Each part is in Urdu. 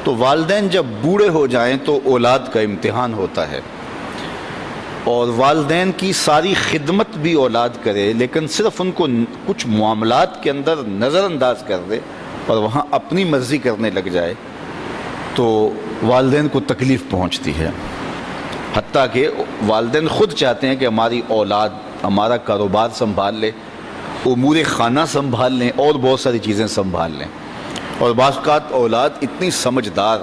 تو والدین جب بوڑھے ہو جائیں تو اولاد کا امتحان ہوتا ہے، اور والدین کی ساری خدمت بھی اولاد کرے لیکن صرف ان کو کچھ معاملات کے اندر نظر انداز کر دے اور وہاں اپنی مرضی کرنے لگ جائے تو والدین کو تکلیف پہنچتی ہے۔ حتیٰ کہ والدین خود چاہتے ہیں کہ ہماری اولاد ہمارا کاروبار سنبھال لے، امور خانہ سنبھال لیں اور بہت ساری چیزیں سنبھال لیں، اور بعض اوقات اولاد اتنی سمجھدار،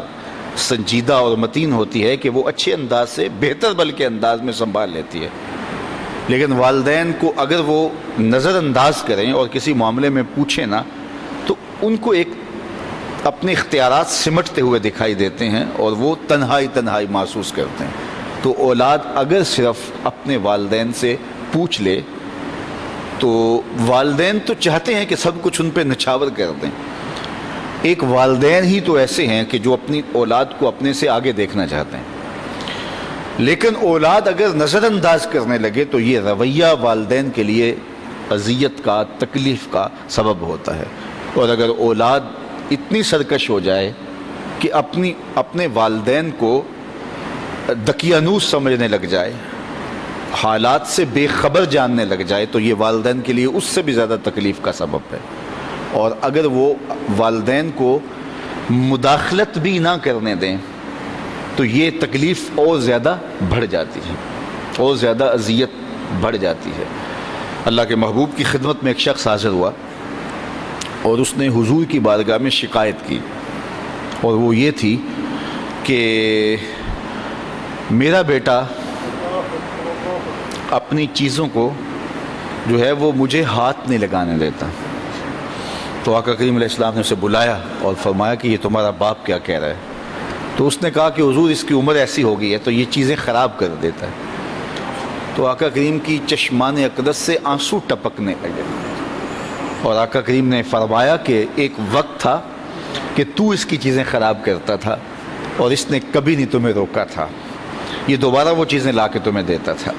سنجیدہ اور متین ہوتی ہے کہ وہ اچھے انداز سے، بہتر بلکہ انداز میں سنبھال لیتی ہے، لیکن والدین کو اگر وہ نظر انداز کریں اور کسی معاملے میں پوچھیں نا تو ان کو ایک اپنے اختیارات سمٹتے ہوئے دکھائی دیتے ہیں اور وہ تنہائی محسوس کرتے ہیں۔ تو اولاد اگر صرف اپنے والدین سے پوچھ لے تو والدین تو چاہتے ہیں کہ سب کچھ ان پہ نچھاور کر دیں، ایک والدین ہی تو ایسے ہیں کہ جو اپنی اولاد کو اپنے سے آگے دیکھنا چاہتے ہیں، لیکن اولاد اگر نظر انداز کرنے لگے تو یہ رویہ والدین کے لیے اذیت کا، تکلیف کا سبب ہوتا ہے۔ اور اگر اولاد اتنی سرکش ہو جائے کہ اپنے والدین کو دقیانوس سمجھنے لگ جائے، حالات سے بے خبر جاننے لگ جائے تو یہ والدین کے لیے اس سے بھی زیادہ تکلیف کا سبب ہے۔ اور اگر وہ والدین کو مداخلت بھی نہ کرنے دیں تو یہ تکلیف اور زیادہ بڑھ جاتی ہے، اور زیادہ اذیت بڑھ جاتی ہے۔ اللہ کے محبوب کی خدمت میں ایک شخص حاضر ہوا اور اس نے حضور کی بارگاہ میں شکایت کی، اور وہ یہ تھی کہ میرا بیٹا اپنی چیزوں کو جو ہے وہ مجھے ہاتھ نہیں لگانے دیتا۔ تو آقا کریم علیہ السلام نے اسے بلایا اور فرمایا کہ یہ تمہارا باپ کیا کہہ رہا ہے؟ تو اس نے کہا کہ حضور اس کی عمر ایسی ہو گئی ہے تو یہ چیزیں خراب کر دیتا ہے۔ تو آقا کریم کی چشمان اقدس سے آنسو ٹپکنے لگے، اور آقا کریم نے فرمایا کہ ایک وقت تھا کہ تو اس کی چیزیں خراب کرتا تھا اور اس نے کبھی نہیں تمہیں روکا تھا، یہ دوبارہ وہ چیزیں لا کے تمہیں دیتا تھا۔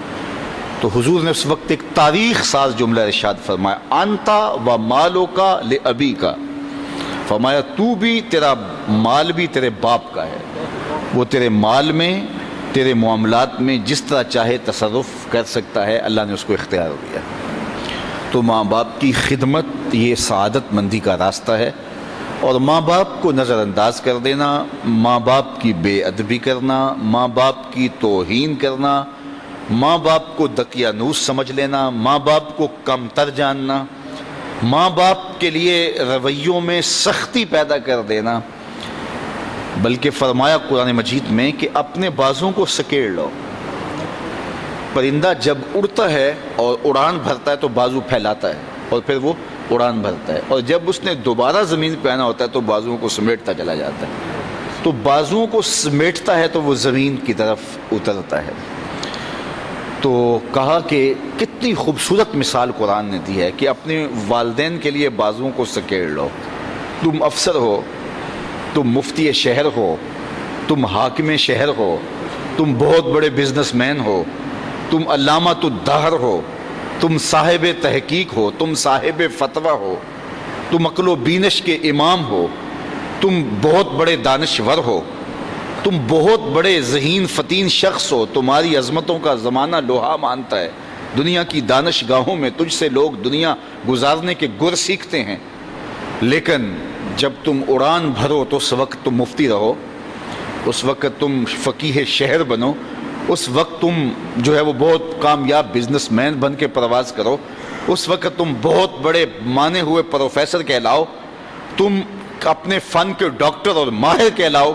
تو حضور نے اس وقت ایک تاریخ ساز جملہ ارشاد فرمایا، انتا و مالو کا لابی کا، فرمایا تو بھی، تیرا مال بھی تیرے باپ کا ہے، وہ تیرے مال میں، تیرے معاملات میں جس طرح چاہے تصرف کر سکتا ہے، اللہ نے اس کو اختیار دیا۔ تو ماں باپ کی خدمت یہ سعادت مندی کا راستہ ہے، اور ماں باپ کو نظر انداز کر دینا، ماں باپ کی بے ادبی کرنا، ماں باپ کی توہین کرنا، ماں باپ کو دقیانوس سمجھ لینا، ماں باپ کو کمتر جاننا، ماں باپ کے لیے رویوں میں سختی پیدا کر دینا، بلکہ فرمایا قرآن مجید میں کہ اپنے بازوں کو سکیڑ لو۔ پرندہ جب اڑتا ہے اور اڑان بھرتا ہے تو بازو پھیلاتا ہے اور پھر وہ اڑان بھرتا ہے، اور جب اس نے دوبارہ زمین پہ آنا ہوتا ہے تو بازوؤں کو سمیٹتا چلا جاتا ہے۔ تو بازوؤں کو سمیٹتا ہے تو وہ زمین کی طرف اترتا ہے۔ تو کہا کہ کتنی خوبصورت مثال قرآن نے دی ہے کہ اپنے والدین کے لیے بازوؤں کو سکیڑ لو۔ تم افسر ہو، تم مفتی شہر ہو، تم حاکم شہر ہو، تم بہت بڑے بزنس مین ہو، تم علامۃ الدہر ہو، تم صاحب تحقیق ہو، تم صاحب فتویٰ ہو، تم عقل و بینش کے امام ہو، تم بہت بڑے دانشور ہو، تم بہت بڑے ذہین فتین شخص ہو، تمہاری عظمتوں کا زمانہ لوہا مانتا ہے، دنیا کی دانش گاہوں میں تجھ سے لوگ دنیا گزارنے کے گر سیکھتے ہیں، لیکن جب تم اڑان بھرو تو اس وقت تم مفتی رہو، اس وقت تم فقیہ شہر بنو، اس وقت تم جو ہے وہ بہت کامیاب بزنس مین بن کے پرواز کرو، اس وقت تم بہت بڑے مانے ہوئے پروفیسر کہلاؤ، تم اپنے فن کے ڈاکٹر اور ماہر کہلاؤ،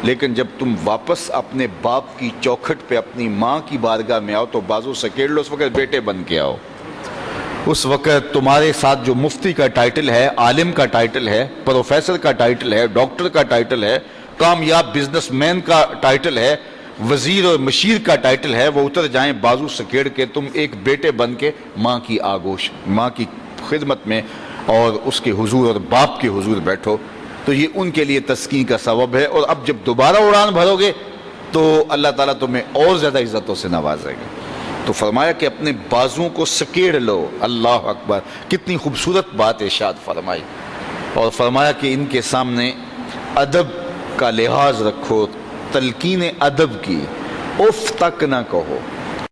لیکن جب تم واپس اپنے باپ کی چوکھٹ پہ اپنی ماں کی بارگاہ میں آؤ تو بازو سکیڑ لو، اس وقت بیٹے بن کے آؤ۔ اس وقت تمہارے ساتھ جو مفتی کا ٹائٹل ہے، عالم کا ٹائٹل ہے، پروفیسر کا ٹائٹل ہے، ڈاکٹر کا ٹائٹل ہے، کامیاب بزنس مین کا ٹائٹل ہے، وزیر اور مشیر کا ٹائٹل ہے، وہ اتر جائیں بازو سکیڑ کے، تم ایک بیٹے بن کے ماں کی آغوش، ماں کی خدمت میں اور اس کے حضور اور باپ کے حضور بیٹھو، تو یہ ان کے لیے تسکین کا سبب ہے۔ اور اب جب دوبارہ اڑان بھرو گے تو اللہ تعالیٰ تمہیں اور زیادہ عزتوں سے نوازے گا۔ تو فرمایا کہ اپنے بازوؤں کو سکیڑ لو۔ اللہ اکبر، کتنی خوبصورت بات ارشاد فرمائی، اور فرمایا کہ ان کے سامنے ادب کا لحاظ رکھو، تلقین ادب کی، اف تک نہ کہو۔